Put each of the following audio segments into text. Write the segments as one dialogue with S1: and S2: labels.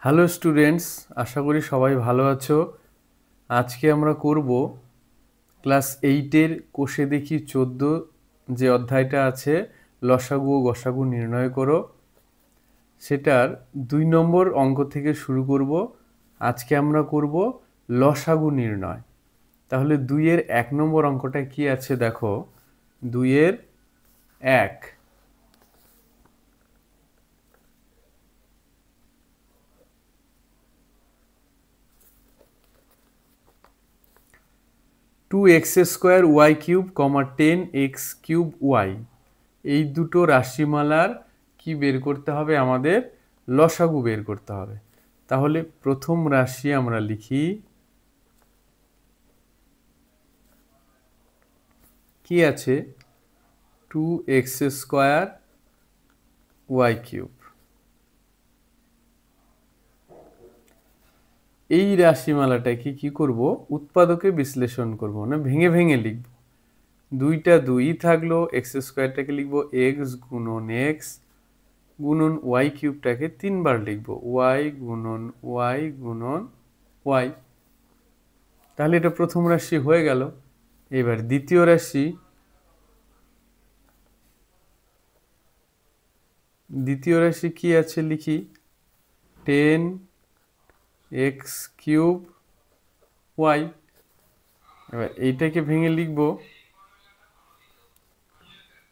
S1: Hello students, আশা করি সবাই ভালো আছো। আজকে আমরা করব ক্লাস 8-এর কোষে দেখি 14 যে অধ্যায়টা আছে লসাগু ও গসাগু নির্ণয় করো, সেটার 2 নম্বর অঙ্ক থেকে শুরু করব। আজকে আমরা করব লসাগু নির্ণয়। তাহলে 2-এর 1 নম্বর অঙ্কটা কি আছে দেখো। 2-এর 1, 2x² y³ 10x³ y, এই দুটো রাশিমালার কি বের করতে হবে? আমাদের লসাগু বের করতে হবে। তাহলে প্রথম রাশি আমরা লিখি, কি আছে? 2x² y³। এই রাশিমালাটাকে কি করব? উৎপাদকে বিশ্লেষণ করব, না ভেঙে ভেঙে লিখব। দুইটা 2 থাকলো, x²টাকে লিখব x গুণন x গুণন y³ 3 বার লিখব y গুণন y গুণন y। তাহলে এটা প্রথম রাশি হয়ে গেল। এবার দ্বিতীয় রাশি, কি আছে লিখি, 10x³ y। এবার এইটাকে ভেঙে লিখব,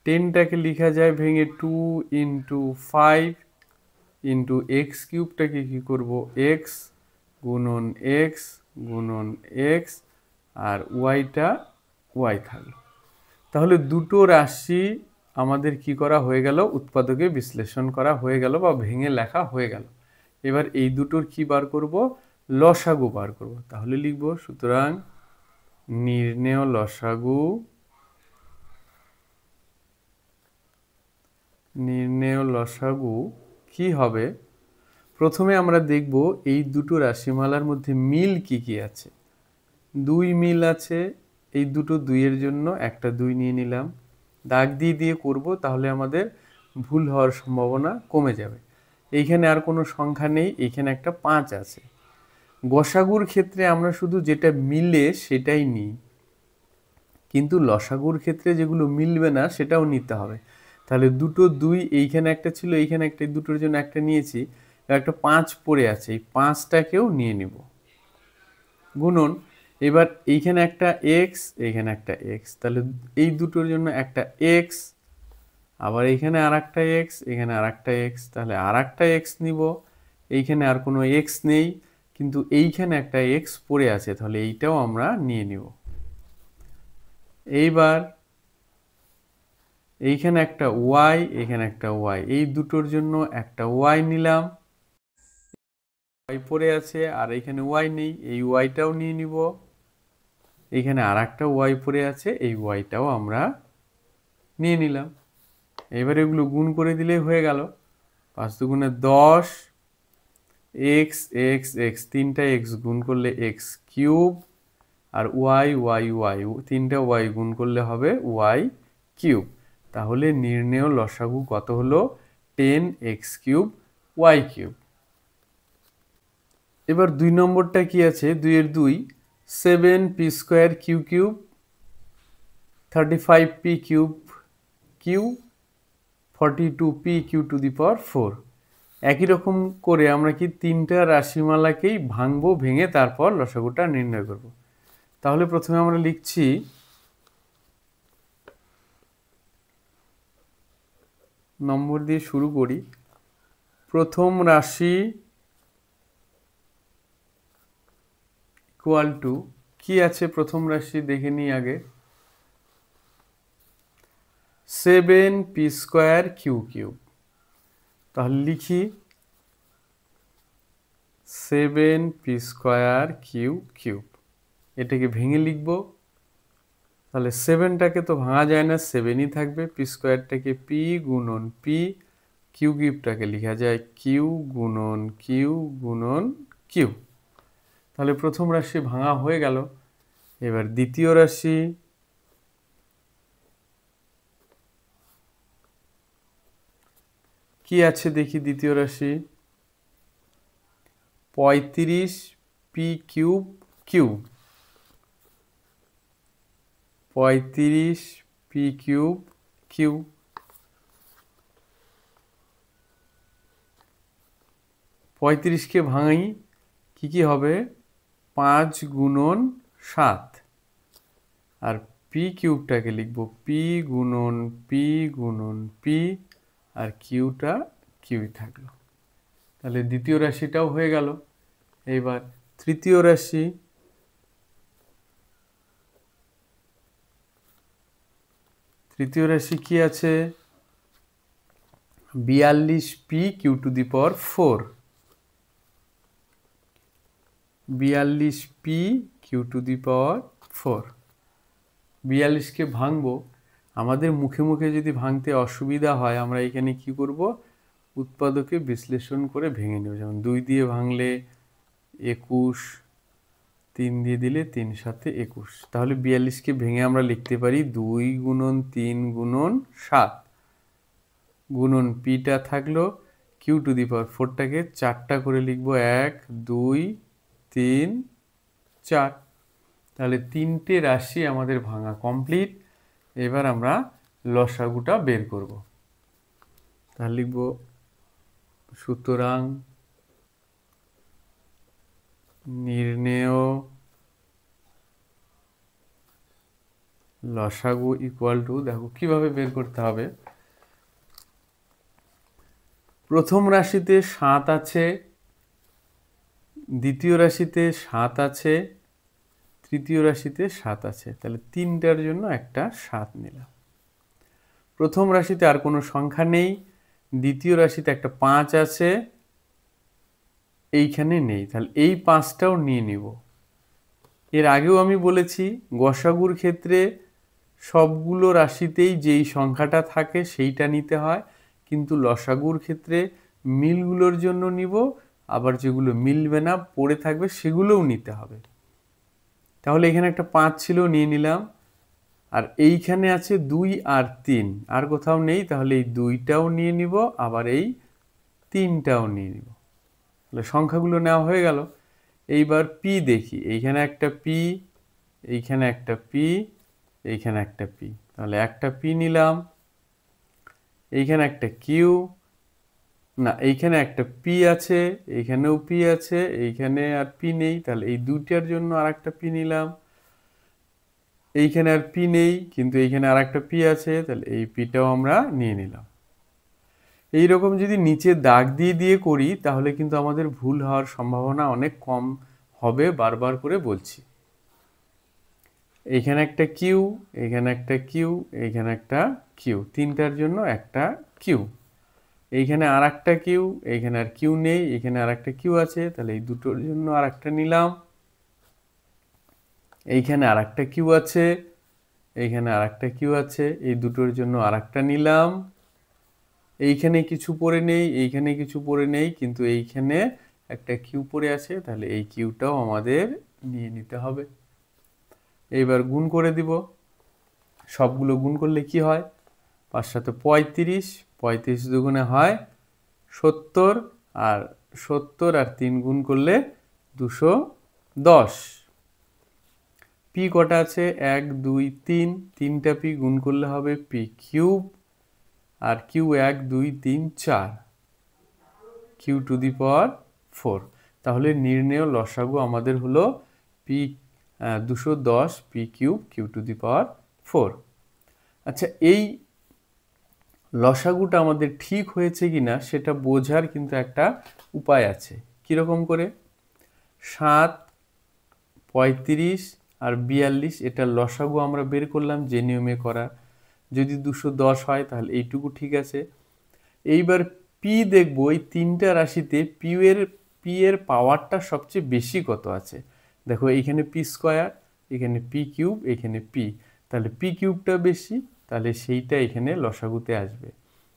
S1: 10টাকে লিখা যায় ভেঙে 2 × 5 ইন্টু x³ কি করব x গুণন x গুণন x, আর ওয়াইটা y থাকলো। তাহলে দুটো রাশি আমাদের কি করা হয়ে গেল? উৎপাদকে বিশ্লেষণ করা হয়ে গেল বা ভেঙে লেখা হয়ে গেল। এবার এই দুটোর কি বার করব? লসাগু বার করব। তাহলে লিখব, সুতরাং নির্ণেয় লসাগু, কি হবে? প্রথমে আমরা দেখব এই দুটো রাশিমালার মধ্যে মিল কি কি আছে। 2 মিল আছে, এই দুটো 2-এর জন্য একটা 2 নিয়ে নিলাম, দাগ দিয়ে দিয়ে করব, তাহলে আমাদের ভুল হওয়ার সম্ভাবনা কমে যাবে। এইখানে আর কোনো সংখ্যা নেই, এইখানে একটা 5 আছে। গসাগুর ক্ষেত্রে আমরা শুধু যেটা মিলে সেটাই নিই, কিন্তু লসাগুর ক্ষেত্রে যেগুলো মিলবে না সেটাও নিতে হবে। তাহলে দুটো 2, এইখানে একটা ছিল, এইখানে একটা, দুটোর জন্য একটা নিয়েছি, একটা 5 পড়ে আছে, এই 5টাকেও নিয়ে নিব গুণন। এবার এইখানে একটা x, এইখানে একটা x, তাহলে এই দুটোর জন্য একটা x, আবার এইখানে আর একটা x, এখানে আর একটা x, তাহলে আর একটা x নিব। এইখানে আর কোনো x নেই, কিন্তু এইখানে একটা x পড়ে আছে, তাহলে এইটাও আমরা নিয়ে নিব। এইবার এইখানে একটা y, এখানে একটা y, এই দুটোর জন্য একটা y নিলাম, y পড়ে আছে, আর এইখানে y নেই, এই yটাও নিয়ে নিব। এইখানে আর একটা y পড়ে আছে, এই yটাও আমরা নিয়ে নিলাম। এবার এগুলো গুণ করে দিলেই হয়ে গেল। 5 দুগুণে 10, x x x, 3টা x গুণ করলে x³ আর y y y, 3টা y গুণ করলে হবে y³। তাহলে নির্ণেয় লসাগু কত হলো? 10x³ y³। এবার 2 নম্বরটা কি আছে? 2-এর 2, 7p² q³ 35p³ q 42p⁴। একই রকম করে আমরা কি 3টা রাশিমালাকেই ভাঙবো, ভেঙে তারপর লসাগুটা নির্ণয় করব। তাহলে প্রথমে আমরা লিখছি, নম্বর দিয়ে শুরু করি। প্রথম রাশি ইকুয়াল টু, কি আছে প্রথম রাশি দেখে নিই আগে, 7p² q³। তাহলে লিখি 7p² q³, এটাকে ভেঙে লিখব। তাহলে 7টাকে তো ভাঙা যায় না, 7ই থাকবে। p²টাকে p গুণন p, q³টাকে লেখা যায় q গুণন q গুণন q। তাহলে প্রথম রাশি ভাঙা হয়ে গেল। এবার দ্বিতীয় রাশি, কি আছে দেখি দ্বিতীয় রাশি, 35 P cube Q, 35 P cube Q, 35কে ভাঙাই কি কি হবে, 5 গুণন 7, আর পি কিউবটাকে লিখবো পি গুণন পি গুণন পি, আর কিউটা কিউই থাকলো। তাহলে দ্বিতীয় রাশিটাও হয়ে গেল। এইবার তৃতীয় রাশি, তৃতীয় রাশি কি আছে, 42 P Q to the power 4, 42 P Q to the power 4। 42কে ভাঙবো, আমাদের মুখে মুখে যদি ভাঙতে অসুবিধা হয় আমরা এখানে কি করব, উৎপাদকে বিশ্লেষণ করে ভেঙে নেব। যেমন 2 দিয়ে ভাঙলে 21, 3 দিয়ে দিলে 3 7 21। তাহলে 42কে ভেঙে আমরা লিখতে পারি 2 গুণন 3 গুণন 7 গুণন পিটা থাকলো, কিউ টু দি পাওয়ার 4টাকে 4টা করে লিখবো, 1 2 3 4। তাহলে 3টে রাশি আমাদের ভাঙা কমপ্লিট। এবার আমরা লসাগুটা বের করব। তাহলে লিখব, সুতরাং নির্ণেয় লসাগু ইকুয়াল টু, দেখো কিভাবে বের করতে হবে। প্রথম রাশিতে 7 আছে, দ্বিতীয় রাশিতে 7 আছে, তৃতীয় রাশিতে 7 আছে। তাহলে 3টার জন্য একটা 7 নিলাম। প্রথম রাশিতে আর কোনো সংখ্যা নেই, দ্বিতীয় রাশিতে একটা 5 আছে, এইখানে নেই, তাহলে এই 5টাও নিয়ে নিব। এর আগেও আমি বলেছি গসাগুর ক্ষেত্রে সবগুলো রাশিতেই যেই সংখ্যাটা থাকে সেইটা নিতে হয়, কিন্তু লসাগুর ক্ষেত্রে মিলগুলোর জন্য নিব, আবার যেগুলো মিলবে না পড়ে থাকবে সেগুলোও নিতে হবে। তাহলে এখানে একটা 5 ছিল, নিয়ে নিলাম, আর এইখানে আছে 2 আর 3, আর কোথাও নেই, তাহলে এই 2টাও নিয়ে নিব, আবার এই 3টাও নিয়ে নিব। তাহলে সংখ্যাগুলো নেওয়া হয়ে গেল। এইবার পি দেখি, এইখানে একটা পি, এইখানে একটা পি, এইখানে একটা পি, তাহলে একটা পি নিলাম। এইখানে একটা কিউ, না এইখানে একটা পি আছে, এইখানেও পি আছে, এইখানে আর পি নেই, তাহলে এই দুইটার জন্য আর একটা পি নিলাম। এইখানে আর পি নেই, কিন্তু এইখানে আর একটা পি আছে, তাহলে এই পিটাও আমরা নিয়ে নিলাম। এইরকম যদি নিচে দাগ দিয়ে দিয়ে করি তাহলে কিন্তু আমাদের ভুল হওয়ার সম্ভাবনা অনেক কম হবে, বারবার করে বলছি। এইখানে একটা কিউ, এইখানে একটা কিউ, এইখানে একটা কিউ, 3টার জন্য একটা কিউ। এইখানে আর একটা কিউ, এইখানে আর কিউ নেই, এখানে আর একটা কিউ আছে, তাহলে এই দুটোর জন্য আর একটা নিলাম। এইখানে আর একটা কিউ আছে, এইখানে আর একটা কিউ আছে, এই দুটোর জন্য আর একটা নিলাম। এইখানে কিছু পড়ে নেই, এইখানে কিছু পড়ে নেই, কিন্তু এইখানে একটা কিউ পড়ে আছে, তাহলে এই কিউটাও আমাদের নিয়ে নিতে হবে। এইবার গুণ করে দিব, সবগুলো গুণ করলে কি হয়, 5 7 35, 35 দুগুণে হয় 70, আর 70 আর 3 গুণ করলে 210। পি কটা আছে, 1 2 3, 3টা পি গুণ করলে হবে পি কিউব, আর Q 1 2 3 4, Q to the power 4। তাহলে নির্ণেয় লসাগু আমাদের হলো P 210 P cube Q to the power 4। আচ্ছা, এই লসাগুটা আমাদের ঠিক হয়েছে কিনা সেটা বোঝার কিন্তু একটা উপায় আছে। কিরকম করে, 7 35 আর 42 এটা লসাগু আমরা বের করলাম যে নিয়মে করা। যদি 210 হয় তাহলে এইটুকু ঠিক আছে। এইবার পি দেখবো, এই 3টা রাশিতে পি এর পাওয়ারটা সবচেয়ে বেশি কত আছে। দেখো এইখানে পি স্কোয়ার, এখানে পি কিউব, এখানে পি, তাহলে পি কিউবটা বেশি, তাহলে সেইটা এখানে লসাগুতে আসবে।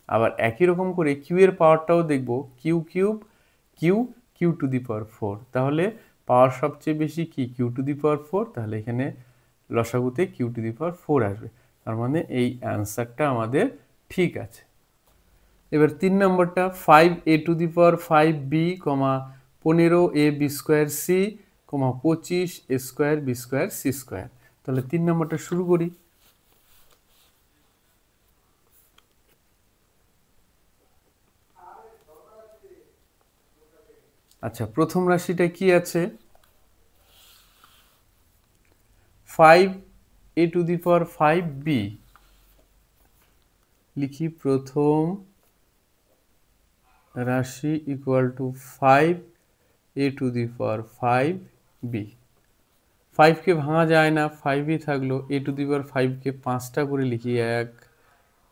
S1: আবার একই রকম করে কিউ এর পাওয়ারটাও দেখবো, Q cube Q Q to the power 4, তাহলে পাওয়ার সবচেয়ে বেশি কি, কিউ টু দি পাওয়ার 4, তাহলে এখানে লসাগুতে কিউ টু দি পাওয়ার 4 আসবে। তার মানে এই অ্যান্সারটা আমাদের ঠিক আছে। এবার 3 নম্বরটা, 5a two the power 5b, 15ab²c, 25a²b²c²। তাহলে 3 নম্বরটা শুরু করি। আচ্ছা, প্রথম রাশিটা কি আছে? 5a⁵b। লিখি প্রথম রাশি ইকুয়াল টু 5a⁵b। 5কে ভাঙা যায় না, 5ই থাকলো। a⁵কে 5টা করে লিখি, 1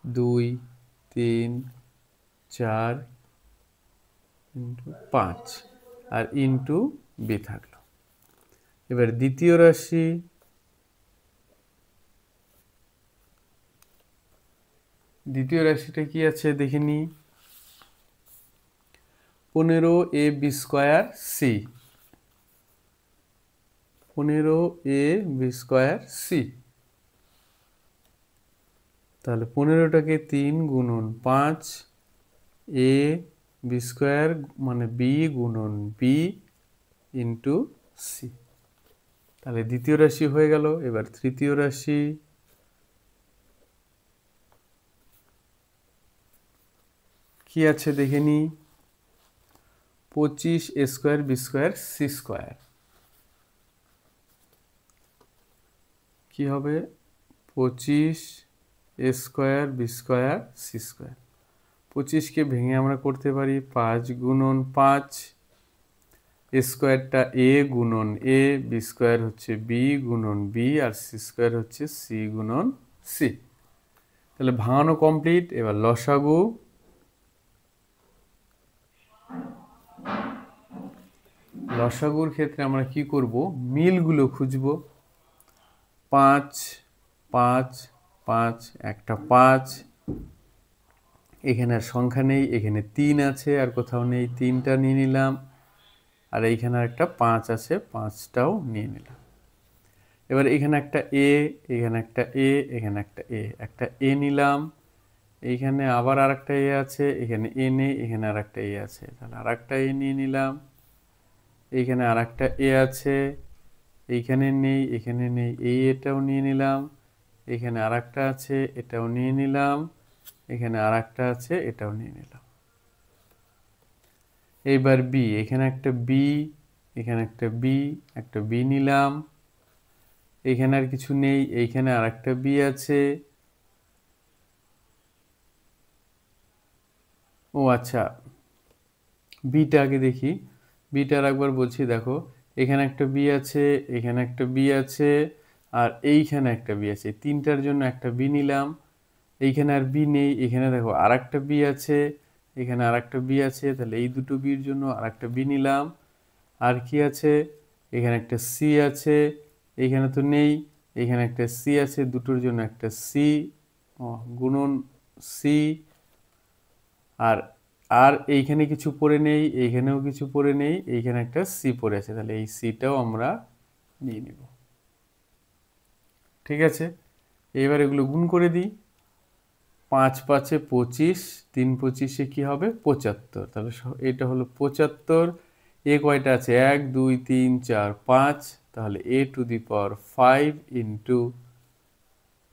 S1: 2 3 4 5 আর ইন্টু b থাকলো। এবার দ্বিতীয় রাশি, দ্বিতীয় রাশিটা কি আছে দেখে নি। 15ab²c, 15ab²c। তাহলে 15টাকে 3 গুণন 5, ab² মানে b গুণন b ইন্টু c। তাহলে দ্বিতীয় রাশি হয়ে গেল। এবার তৃতীয় রাশি, কি আছে দেখে নি। 25a²b²c²। কি হবে? 25a²b²c²। 25কে ভেঙে আমরা করতে পারি 5 গুণন 5, a² a গুণন a, b² হচ্ছে b গুণন b আর c² হচ্ছে c গুণন c। তাহলে ভাঙানো কমপ্লিট। এবার লসাগু। লসাগুর ক্ষেত্রে আমরা কি করব? মিলগুলো খুঁজব। 5 5 5, একটা 5, এখানে আর সংখ্যা নেই, এখানে 3 আছে আর কোথাও নেই, 3টা নিয়ে নিলাম। আর এইখানে একটা 5 আছে, 5টাও নিয়ে নিলাম। এবার এখানে একটা এ, এখানে একটা এ, এখানে একটা এ, একটা এ নিলাম। এইখানে আবার আর একটা এ আছে, এখানে এ নেই, এখানে আর একটা এ আছে, তাহলে আর একটা এ নিয়ে নিলাম। এইখানে আর একটা এ আছে, এইখানে নেই, এখানে নেই, এই এটাও নিয়ে নিলাম। এখানে আর একটা আছে, এটাও নিয়ে নিলাম। এখানে আর একটা আছে, এটাও নিয়ে নিলাম। এইবার বি, এখানে একটা বি, এখানে একটা বি, একটা বি নিলাম। এখানে আর কিছু নেই, এইখানে আর একটা বি আছে। ও আচ্ছা, বিটা আগে দেখি। বিটার একবার বলছি, দেখো এখানে একটা বি আছে, এখানে একটা বি আছে আর এইখানে একটা বি আছে। 3টার জন্য একটা বি নিলাম। এইখানে আর বি নেই, এখানে দেখো আর একটা বি আছে, এখানে আর একটা বি আছে, তাহলে এই দুটো বির জন্য আর একটা বি নিলাম। আর কি আছে? এখানে একটা সি আছে, এইখানে তো নেই, এখানে একটা সি আছে, দুটোর জন্য একটা সি গুণন সি। আর আর এইখানে কিছু পড়ে নেই, এইখানেও কিছু পড়ে নেই, এইখানে একটা সি পড়ে আছে, তাহলে এই সিটাও আমরা নিয়ে নিব। ঠিক আছে, এবার এগুলো গুণ করে দিই। 5 5-এ 25, 3 25-এ কি হবে? 75। তাহলে এটা হলো 75। এ কয়টা আছে? 1 2 3 4 5, তাহলে a⁵ ইন্টু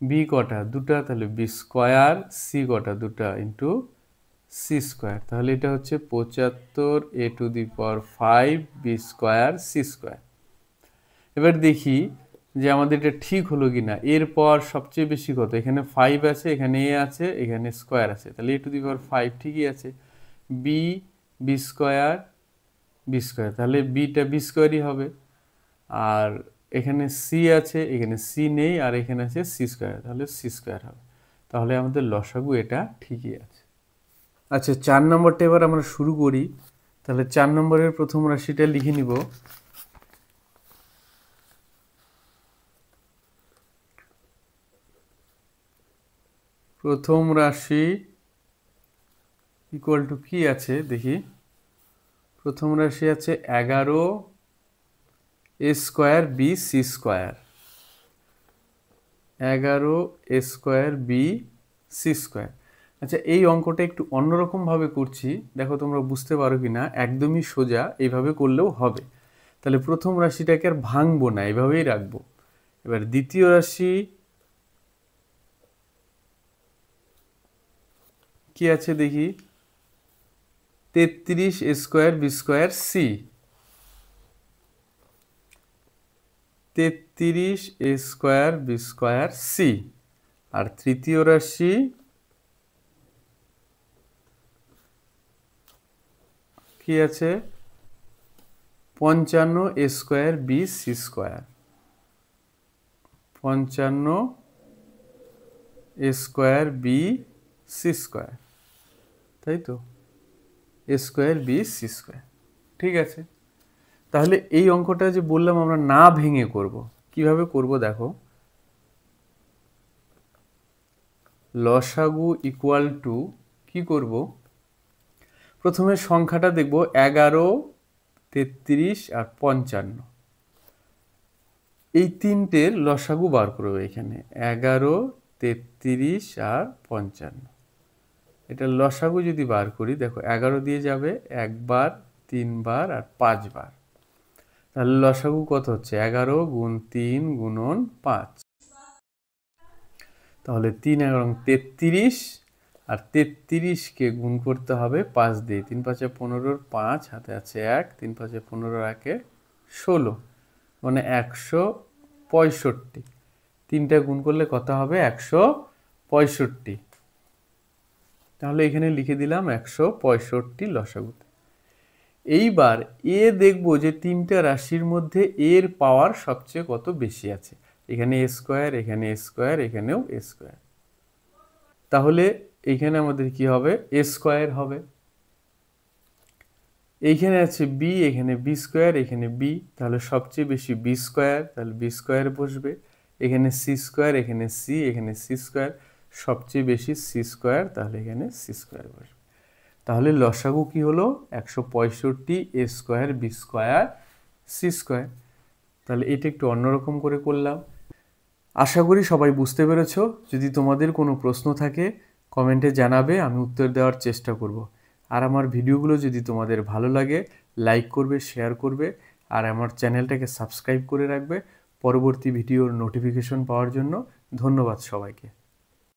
S1: বি কটা? দুটা, তাহলে b²। সি কটা? দুটা, ইন্টু c²। তাহলে এটা হচ্ছে 75 a⁵ b²c²। এবার দেখি যে আমাদের এটা ঠিক হলো কিনা। এরপর সবচেয়ে বেশি কত? এখানে 5 আছে, এখানে এ আছে, এখানে স্কোয়ার আছে, তাহলে a⁵ ঠিকই আছে। বি b², তাহলে বিটা b²ই হবে। আর এখানে সি আছে, এখানে সি নেই, আর এখানে আছে c², তাহলে c² হবে। তাহলে আমাদের লসাগু এটা ঠিকই আছে। আচ্ছা, 4 নম্বরটা এবার আমরা শুরু করি। তাহলে 4 নম্বরের প্রথম রাশিটা লিখে নিব। প্রথম রাশি ইকুয়াল টু কি আছে দেখি। প্রথম রাশি আছে 11a²b²। 11a²b²। আচ্ছা, এই অঙ্কটা একটু অন্যরকমভাবে করছি, দেখো তোমরা বুঝতে পারো কি না। একদমই সোজা এইভাবে করলেও হবে। তাহলে প্রথম রাশিটাকে আর ভাঙবো না, এভাবেই রাখবো। এবার দ্বিতীয় রাশি কি আছে দেখি, 33 a square B square C. 33 a square B square C. আর তৃতীয় রাশি কি আছে, 55 a square B C square. 55 a square B C square, তাই তো, A square B C square. ঠিক আছে, তাহলে এই অঙ্কটা যে বললাম আমরা না ভেঙে করব, কিভাবে করব দেখো। লসাগু ইকুয়াল টু কি করব, প্রথমে সংখ্যাটা দেখব 11, 33 আর 55। এই তিনটের লসাগু বার করবো এখানে, 11, 33 আর 55। এটা লসাগু যদি বার করি, দেখো 11 দিয়ে যাবে একবার, 3 বার আর 5 বার। তাহলে লসাগু কত হচ্ছে, 11 গুণ 3 গুণন 5। তাহলে 3 11 33, আর 33কে গুণ করতে হবে 5 দিয়ে। 3 5 15, 5 হাতে আছে 1, 3 5 15, 1 16, মানে 165। 3টা গুণ করলে কত হবে, 165। তাহলে এখানে লিখে দিলাম 165 লসাগুতে। এইবার এ দেখবো যে তিনটা রাশির মধ্যে এর পাওয়ার সবচেয়ে কত বেশি আছে। এখানে এ স্কোয়ার, এখানে এ স্কোয়ার, এখানেও এ স্কোয়ার। তাহলে এইখানে আমাদের কি হবে, এ স্কোয়ার হবে। এইখানে আছে বি, এখানে বি স্কোয়ার, এখানে বি, তাহলে সবচেয়ে বেশি বি স্কোয়ার, তাহলে বি স্কোয়ার বসবে। এখানে সি স্কোয়ার, এখানে সি, এখানে সি স্কোয়ার, সবচেয়ে বেশি সি স্কোয়ার, তাহলে এখানে সি স্কোয়ার বসবে। তাহলে লসাগু কি হলো, 165 A square B square C square. তাহলে এটা একটু অন্যরকম করে করলাম। আশা করি সবাই বুঝতে পেরেছো। যদি তোমাদের কোনো প্রশ্ন থাকে কমেন্টে জানাবে, আমি উত্তর দেওয়ার চেষ্টা করব। আর আমার ভিডিওগুলো যদি তোমাদের ভালো লাগে, লাইক করবে, শেয়ার করবে, আর আমার চ্যানেলটাকে সাবস্ক্রাইব করে রাখবে পরবর্তী ভিডিওর নোটিফিকেশন পাওয়ার জন্য। ধন্যবাদ সবাইকে।